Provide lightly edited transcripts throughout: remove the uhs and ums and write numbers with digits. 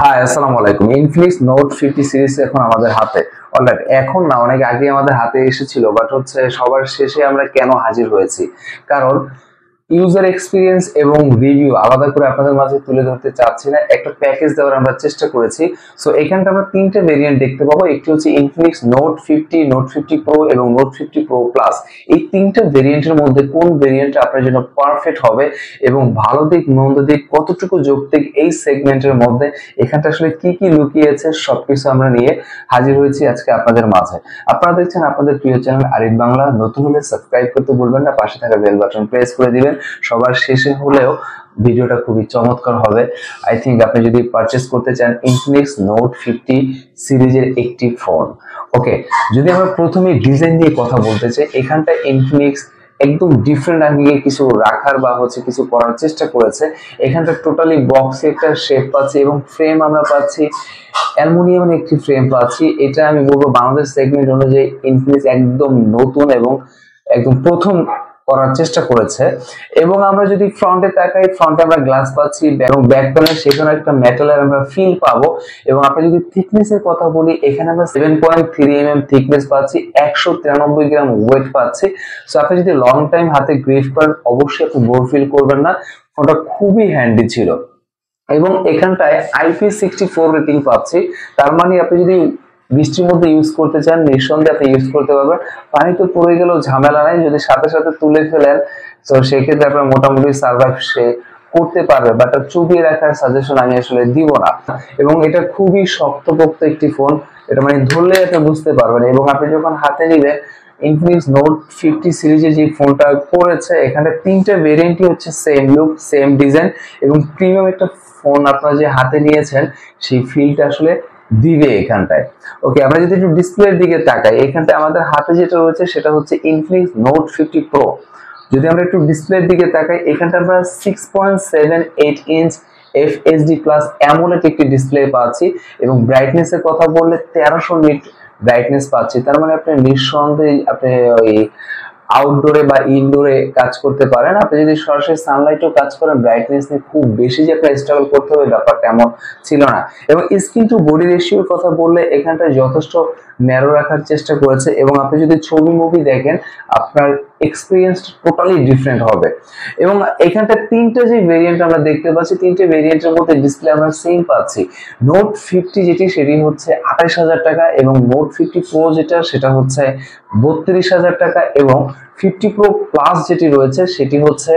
High, আসসালামু আলাইকুম। Infinix note 50 series এখন আমাদের হাতে। অলরাইট, এখন না, অনেক আগে আমাদের হাতে এসেছিল, বাট হচ্ছে সবার শেষে আমরা কেন হাজির হয়েছি? কারণ ইউজার এক্সপিরিয়েন্স এবং রিভিউ আলাদা করে আপনাদের মাঝে তুলে ধরতে চাচ্ছি না, একটা প্যাকেজ দেওয়ার আমরা চেষ্টা করেছি। সো এখানটা আমরা তিনটা ভেরিয়েন্ট দেখতে পাবো। একটি হচ্ছে ইনফিনিক্স নোট 50, নোট 50 প্রো এবং নোট 50 প্রো প্লাস। এই তিনটা ভেরিয়েন্টের মধ্যে কোন ভেরিয়েন্টটা আপনার জন্য পারফেক্ট হবে এবং ভালো দিক মন্দ দিক কতটুকু যৌক্তিক এই সেগমেন্টের মধ্যে, এখানটা আসলে কি কি লুকিয়েছে সবকিছু আমরা নিয়ে হাজির হয়েছি আজকে আপনাদের মাঝে। আপনারা দেখছেন আপনাদের প্রিয় চ্যানেল আরিফ বাংলা। নতুন হলে সাবস্ক্রাইব করতে ভুলবেন না, পাশে থাকা বেল বাটন প্রেস করে দিবেন। সবার শেষে হলেও ভিডিওটা খুবই চমৎকার হবে। আই থিঙ্ক আপনি যদি পারচেজ করতে চান ইনফিনিক্স নোট 50 সিরিজের একটি ফোন। ওকে, যদি আমরা প্রথমে ডিজাইন নিয়ে কথা বলতে চাই, এখানটা ইনফিনিক্স একদম ডিফারেন্ট আঙ্গিকে কিছু রাখার বা হচ্ছে কিছু করার চেষ্টা করেছে। এখানটা টোটালি বক্সে একটা শেপ পাচ্ছি এবং ফ্রেম আমরা পাচ্ছি অ্যালুমিনিয়ামের একটি ফ্রেম পাচ্ছি। এটা আমি বলবো বাংলাদেশ সেগমেন্ট অনুযায়ী ইনফিনিক্স একদম নতুন এবং একদম প্রথম করার চেষ্টা করেছে। এবং আমরা যদি ফ্রন্টে তাকাই, ফ্রন্টে আমরা গ্লাস পাচ্ছি এবং ব্যাক প্যানেল সেখানে একটা মেটালের আমরা ফিল পাবো। এবং আমরা যদি থিকনেস এর কথা বলি, এখানে আমরা 7.3 mm থিকনেস পাচ্ছি, 193 গ্রাম ওয়েট পাচ্ছি। সো আপনি যদি লং টাইম হাতে গ্রিপ করেন অবশ্যই আপনি বোর ফিল করবেন না। ফোনটা খুবই হ্যান্ডি ছিল এবং এখানটায় IP64 রেটিং পাচ্ছি। তার মানে আপনি যদি বৃষ্টির মধ্যে ইউজ করতে চান নিঃসন্দেহে আপনি ইউজ করতে পারবেন। পানিতে পড়ে গেলেও ঝামেলা নাই, যদি সাথে সাথে তুলে ফেলেন তো সেক্ষেত্রে আপনার মোটামুটি সার্ভাইভ সে করতে পারবে, বাট চুপিয়ে রাখার সাজেশন আমি আসলে দিব না। এবং এটা খুবই শক্তপোক্ত একটি ফোন, এটা মানে ধরলে আপনি বুঝতে পারবেন। এবং আপনি যখন হাতে নিবেন ইনফিনিক্স নোট 50 সিরিজের যে ফোনটা করেছে, এখানে তিনটা ভেরিয়েন্টই হচ্ছে সেম লুক সেম ডিজাইন এবং প্রিমিয়াম একটা ফোন আপনারা যে হাতে নিয়েছেন সেই ফিলটা আসলে দিবে এখানটায়। ওকে, আমরা যদি একটু ডিসপ্লের দিকে তাকাই, এখানটায় আমাদের হাতে যেটা রয়েছে সেটা হচ্ছে ইনফিনিক্স নোট 50 প্রো। যদি আমরা একটু ডিসপ্লের দিকে তাকাই, এখানটা আমরা 6.78 ইঞ্চ FHD প্লাস অ্যামোলেড একটি ডিসপ্লে পাচ্ছি এবং ব্রাইটনেস এর কথা বললে 1300 নিট ব্রাইটনেস পাচ্ছি। তার মানে আপনি নিঃসন্দেহে আপনি ওই আউটডোরে বা ইনডোরে কাজ করতে পারেন। আপনি যদি সরাসরি সানলাইটেও কাজ করেন ব্রাইটনেস নিয়ে খুব বেশি যে আপনার স্ট্রাগল করতে হবে ব্যাপারটা এমন ছিল না। এবং স্ক্রিন টু বডি রেশিওর কথা বললে এখানটায় যথেষ্ট ন্যারো রাখার চেষ্টা করেছে এবং আপনি যদি ছবি মুভি দেখেন আপনার এক্সপিরিয়েন্স টোটালি ডিফারেন্ট হবে। এবং এখানটা তিনটা যে ভেরিয়েন্ট আমরা দেখতে পাচ্ছি, তিনটে ভেরিয়েন্টের মধ্যে ডিসপ্লে আমরা সেম পাচ্ছি। নোট 50 যেটি সেটি হচ্ছে 28,000 টাকা এবং নোট 50 প্রো যেটা সেটা হচ্ছে 32,000 টাকা এবং 50 প্রো প্লাস যেটি রয়েছে সেটি হচ্ছে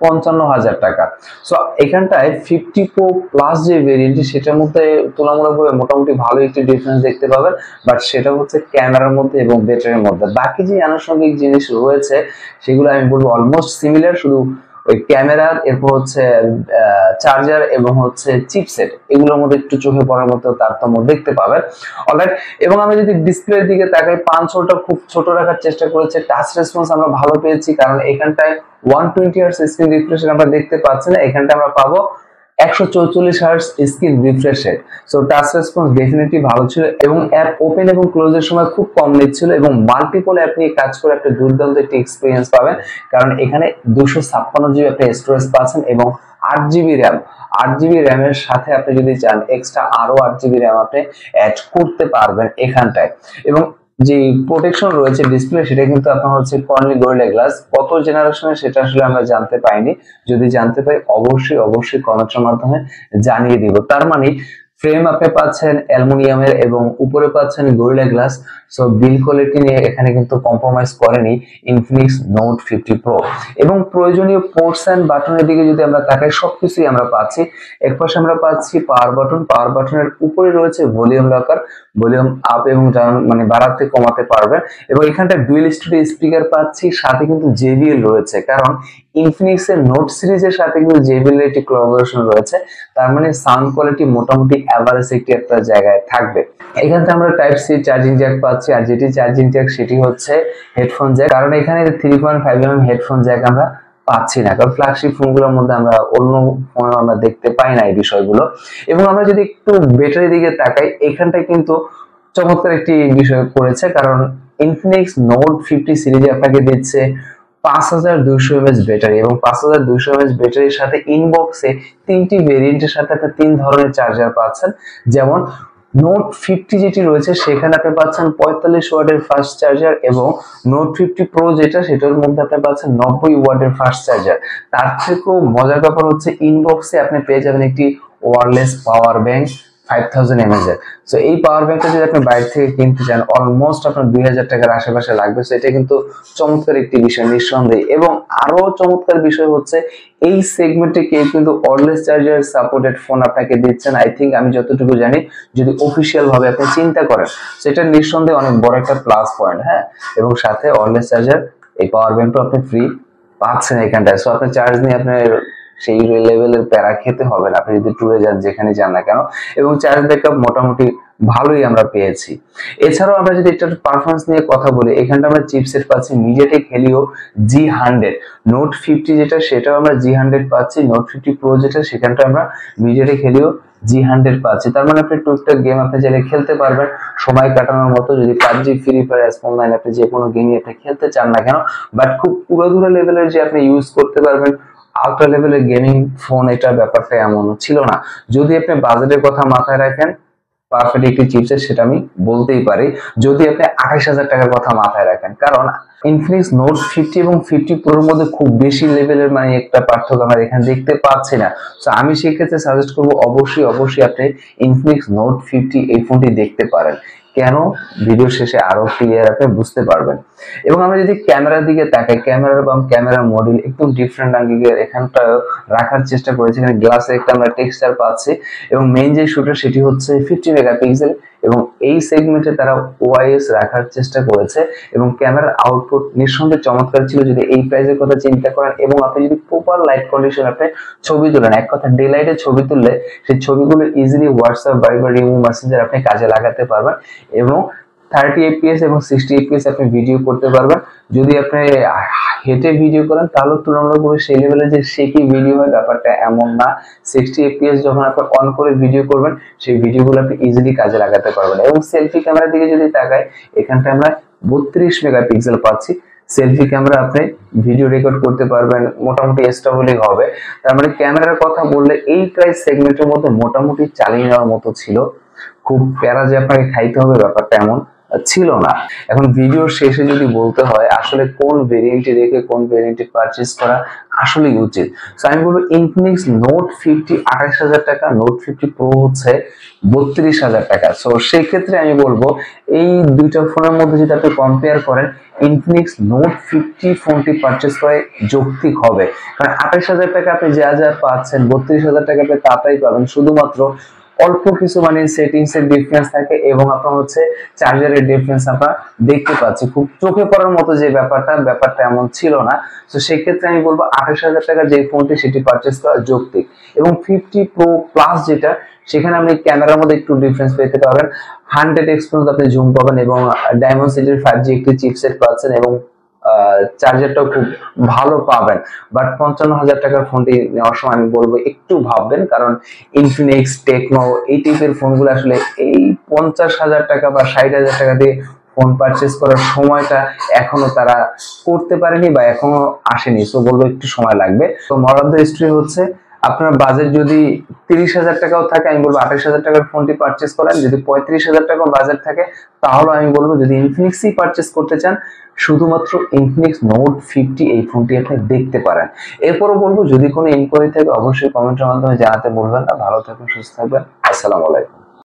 55,000 টাকা। সো এখানটায় 50 প্রো প্লাস যে ভেরিয়েন্টটি সেটার মধ্যে তুলনামূলকভাবে মোটামুটি ভালো একটি ডিফারেন্স দেখতে পাবেন, বাট সেটা হচ্ছে ক্যামেরার মধ্যে এবং ব্যাটারির মধ্যে। বাকি যে আনুষঙ্গিক জিনিস রয়েছে সেগুলো আমি বলবো অলমোস্ট সিমিলার, শুধু ওই ক্যামেরা, এরপর হচ্ছে চার্জার এবং হচ্ছে চিপসেট, এগুলোর মধ্যে একটু চোখে পড়ার মতো তারতম্য দেখতে পাবেন। অলরাইট, এবং আমি যদি ডিসপ্লের দিকে তাকাই, পাঁচ হোলটা খুব ছোট রাখার চেষ্টা করেছে। টাচ রেসপন্স আমরা ভালো পেয়েছি কারণ এখানটায় 120 হার্টজ স্ক্রিন রিফ্রেশ আমরা দেখতে পাচ্ছি না, এখানটা আমরা পাবো 144 hertz screen refresh rate. So touch response definitely ভালো ছিল এবং অ্যাপ ওপেন এবং ক্লোজের সময় খুব কম নিচ্ছিল এবং মাল্টিপল অ্যাপ নিয়ে কাজ করে একটা দুর্দান্ত একটি এক্সপিরিয়েন্স পাবেন কারণ এখানে 256 জিবি আপনি স্টোরেজ পাচ্ছেন এবং 8 জিবি র্যাম। 8 জিবি র্যামের সাথে আপনি যদি চান এক্সট্রা আরো 8 জিবি র্যাম আপনি অ্যাড করতে পারবেন এখানটায়। এবং যে প্রোটেকশন রয়েছে ডিসপ্লে সেটা কিন্তু আপনার হচ্ছে কর্নিং গরিলা গ্লাস। কত জেনারেশনের সেটা আসলে আমরা জানতে পাইনি, যদি জানতে পাই অবশ্যই অবশ্যই কমেন্টের মাধ্যমে জানিয়ে দিব। তার মানে ফ্রেম আপনি পাচ্ছেন অ্যালুমিনিয়ামের এবং উপরে পাচ্ছেন গরিলা গ্লাস। সো বিল কোয়ালিটি নিয়ে এখানে কিন্তু কম্প্রোমাইজ করেনি ইনফিনিক্স নোট 50 প্রো। এবং প্রয়োজনীয় পোর্টস এন্ড বাটনের দিকে যদি আমরা তাকাই সবকিছুই আমরা পাচ্ছি। একপাশে আমরা পাচ্ছি পাওয়ার বাটন, পাওয়ার বাটনের উপরে রয়েছে ভলিউম লকার, ভলিউম আপ এবং ডাউন মানে বাড়াতে কমাতে পারবেন। এবং এখানটা ডুয়েল স্টুডিও স্পিকার পাচ্ছি, সাথে কিন্তু JBL রয়েছে কারণ ইনফিনিক্স এর নোট সিরিজের সাথে কিন্তু JBL এর একটি কোলাবোরেশন রয়েছে। তার মানে সাউন্ড কোয়ালিটি মোটামুটি এভারেজ একটি একটা জায়গায় থাকবে। এখানে আমরা টাইপ সি চার্জিং জ্যাক পাচ্ছি আর যেটি চার্জিং জ্যাক সেটি হচ্ছে হেডফোন জ্যাক, কারণ এখানে 3.5 mm হেডফোন জ্যাক আমরা পাচ্ছি না কারণ ফ্ল্যাগশিপ ফোনগুলোর মধ্যে আমরা অন্য ফোনে আমরা দেখতে পাই না এই বিষয়গুলো। এবং আমরা যদি একটু ব্যাটারি দিকে তাকাই, এখানটায় কিন্তু চমৎকার একটি বিষয় করেছে কারণ ইনফিনিক্স নোট 50 সিরিজে আপনাকে দিচ্ছে 5200 mAh ব্যাটারি এবং 5200 mAh ব্যাটারির সাথে ইনবক্সে 3টি ভেরিয়েন্টের সাথে আপনি 3 ধরনের চার্জার পাচ্ছেন। যেমন নোট 50 যেটি রয়েছে সেখানে আপনি পাচ্ছেন 45 ওয়াটের ফাস্ট চার্জার এবং নোট 50 প্রো যেটা সেটার মধ্যে আপনি পাচ্ছেন 90 ওয়াটের ফাস্ট চার্জার। তার থেকেও মজার ব্যাপার হচ্ছে ইনবক্সে আপনি পেয়ে যাবেন একটি ওয়্যারলেস পাওয়ার ব্যাংক 5000 mAh এর। সো এই পাওয়ার ব্যাংকটা যদি আপনি বাইরে থেকে কিনতে চান অলমোস্ট আপনার 2000 টাকার আশেপাশে লাগবে। সো এটা কিন্তু চমৎকার একটি বিষয় নিঃসন্দেহে। এবং আরো চমৎকার বিষয় হচ্ছে এই সেগমেন্টে কেউ কিন্তু ওয়্যারলেস চার্জার সাপোর্টেড ফোন আপনাকে দিচ্ছেন। আই থিঙ্ক আমি যতটুকু জানি যদি অফিসিয়াল ভাবে আপনি চিন্তা করেন সেটা নিঃসন্দেহে অনেক বড় একটা প্লাস পয়েন্ট। হ্যাঁ, এবং সাথে ওয়্যারলেস চার্জার এই পাওয়ার ব্যাংকটা আপনি ফ্রি পাচ্ছেন এখানটায়। সো আপনি চার্জ নিয়ে আপনার সেই লেভেলের প্যারা খেতে হবে না আপনি যদি ট্যুরে যান, যেখানে যান না কেন। এবং চার্জ ব্যাকআপ মোটামুটি ভালোই আমরা পেয়েছি। এছাড়াও আমরা যদি এটার পারফরমেন্স নিয়ে কথা বলি, এখানটা আমরা চিপসেট পাচ্ছি MediaTek Helio G100। নোট 50 যেটা সেটাও আমরা G100 পাচ্ছি। নোট 50 প্রো যেটা সেখানটা আমরা MediaTek Helio G100 পাচ্ছি। তার মানে আপনি টুকটাক গেম আপনি চাইলে খেলতে পারবেন সময় কাটানোর মতো। যদি PUBG, ফ্রি ফায়ার, অনলাইন আপনি যে কোনো গেমই আপনি খেলতে চান না কেন, বাট খুব পুরোদুরা লেভেলের যে আপনি ইউজ করতে পারবেন আল্ট্রা লেভেলের গেমিং ফোন, এটা ব্যাপারটা এমন ছিল না। যদি আপনি বাজেটের কথা মাথায় রাখেন পারফেক্ট একটি চিপসেট সেটা আমি বলতেই পারি। যদি আপনি 28000 টাকার কথা মাথায় রাখেন, কারণ Infinix Note 50 এবং 50 Pro এর মধ্যে খুব বেশি লেভেলের মানে একটা পার্থক্য আমরা এখানে দেখতে পাচ্ছি না। তো আমি সেক্ষেত্রে সাজেস্ট করবো অবশ্যই আপনি Infinix Note 50 এই ফোনটি দেখতে পারেন। কেন, ভিডিও শেষে আরো ক্লিয়ার আপনি বুঝতে পারবেন। এবং আমরা যদি ক্যামেরার দিকে তাকাই, ক্যামেরার মডেল একদম ডিফারেন্ট অ্যাঙ্গেলে এখানটা রাখার চেষ্টা করেছি। এখানে গ্লাসে একটা আমরা টেক্সচার পাচ্ছি এবং মেইন যে শুটার সেটি হচ্ছে 50 মেগাপিক্সেল এবং এই সেগমেন্টে তারা ওআইএস রাখার চেষ্টা করেছে। এবং ক্যামেরার আউটপুট নিঃসন্দেহে চমৎকার ছিল যদি এই প্রাইসের কথা চিন্তা করেন। এবং আপনি যদি প্রপার লাইট কন্ডিশন আপনি ছবি তোলেন, এক কথা ডে লাইটে ছবি তুললে সেই ছবিগুলো ইজিলি হোয়াটসঅ্যাপ, ভাইবার, ইমো, মেসেঞ্জার আপনি কাজে লাগাতে পারবেন এবং 30 fps এবং 60 fps আপনি ভিডিও করতে পারবেন। যদি আপনি হেঁটে ভিডিও করেন তাহলে তুলনামূলকভাবে সেই লেভেলে যে শেকি ভিডিও হয় ব্যাপারটা এমন না। 60 fps যখন আপনি অন করে ভিডিও করবেন সেই ভিডিওগুলো আপনি ইজিলি কাজে লাগাতে পারবেন। এবং সেলফি ক্যামেরার দিকে যদি তাকাই, এখানটা আমরা 32 মেগাপিক্সেল পাচ্ছি। সেলফি ক্যামেরা আপনি ভিডিও রেকর্ড করতে পারবেন, মোটামুটি স্টেবলই হবে। তার মানে ক্যামেরার কথা বললে এই প্রাইস সেগমেন্টের মধ্যে মোটামুটি চালিয়ে নেওয়ার মতো ছিল। খুব প্যারা যে আপনাকে খাইতে হবে ব্যাপারটা এমন ছিল না। এখন ভিডিওর শেষে যদি বলতে হয় আসলে কোন ভেরিয়েন্টে রেখে কোন ভেরিয়েন্টে পারচেজ করা আসলেই উচিত, সো আমি বলবো Infinix Note 50 28000 টাকা, Note 50 Pro হচ্ছে 32000 টাকা। সো সেই ক্ষেত্রে আমি বলবো এই দুইটা ফোনের মধ্যে যদি আপনি কম্পেয়ার করেন Infinix Note 50 ফোনটি পারচেজ করে যৌক্তিক হবে। কারণ 28000 টাকা আপনি যা পাচ্ছেন 32000 টাকা আপনি তাই পাবেন। শুধুমাত্র অল্প কিছু মানে সেটিংস এর ডিফারেন্স থাকে এবং আপনার হচ্ছে চার্জারের ডিফারেন্স আমরা দেখতে পাচ্ছি। খুব চোখে পড়ার মতো যে ব্যাপারটা এমন ছিল না। তো সেই ক্ষেত্রে আমি বলবো 28000 টাকা যে ফোনটি সেটি পারচেজ করা যৌক্তিক। এবং 50 Pro Plus যেটা, সেখানে আপনি ক্যামেরার মধ্যে একটু ডিফারেন্স পেতে পারবেন। 100x পর্যন্ত আপনি জুম পাবেন এবং Dimensity 5G একটি চিপসেট পাচ্ছেন এবং চার্জারটাও খুব ভালো পাবেন। বাট 55000 টাকার ফোনটি নেওয়ার সময় আমি বলবো একটু ভাববেন, কারণ ইনফিনিক্স, টেকনো এই টাইপের ফোনগুলো আসলে এই 50000 টাকা বা 60000 টাকা দিয়ে ফোন পারচেজ করার সময়টা এখনো তারা করতে পারেনি বা এখনো আসেনি। সো বলবো একটু সময় লাগবে। তো মোরাল অফ দ্য স্টোরি হচ্ছে আপনার বাজেট যদি 30000 টাকাও থাকে আমি বলবো 28000 টাকার ফোনটি পারচেজ করেন। যদি 35000 টাকা বাজেট থাকে তাহলে আমি বলবো যদি ইনফিনিক্সই পারচেজ করতে চান শুধুমাত্র Infinix Note 50 এই ফোনটি আপনি দেখতে পারেন। এরপরও বলবো যদি কোনো ইনকোয়ারি থাকে অবশ্যই কমেন্টের মাধ্যমে জানাতে ভুলবেন না। ভালো থাকুন, সুস্থ থাকবেন। আসসালামু আলাইকুম।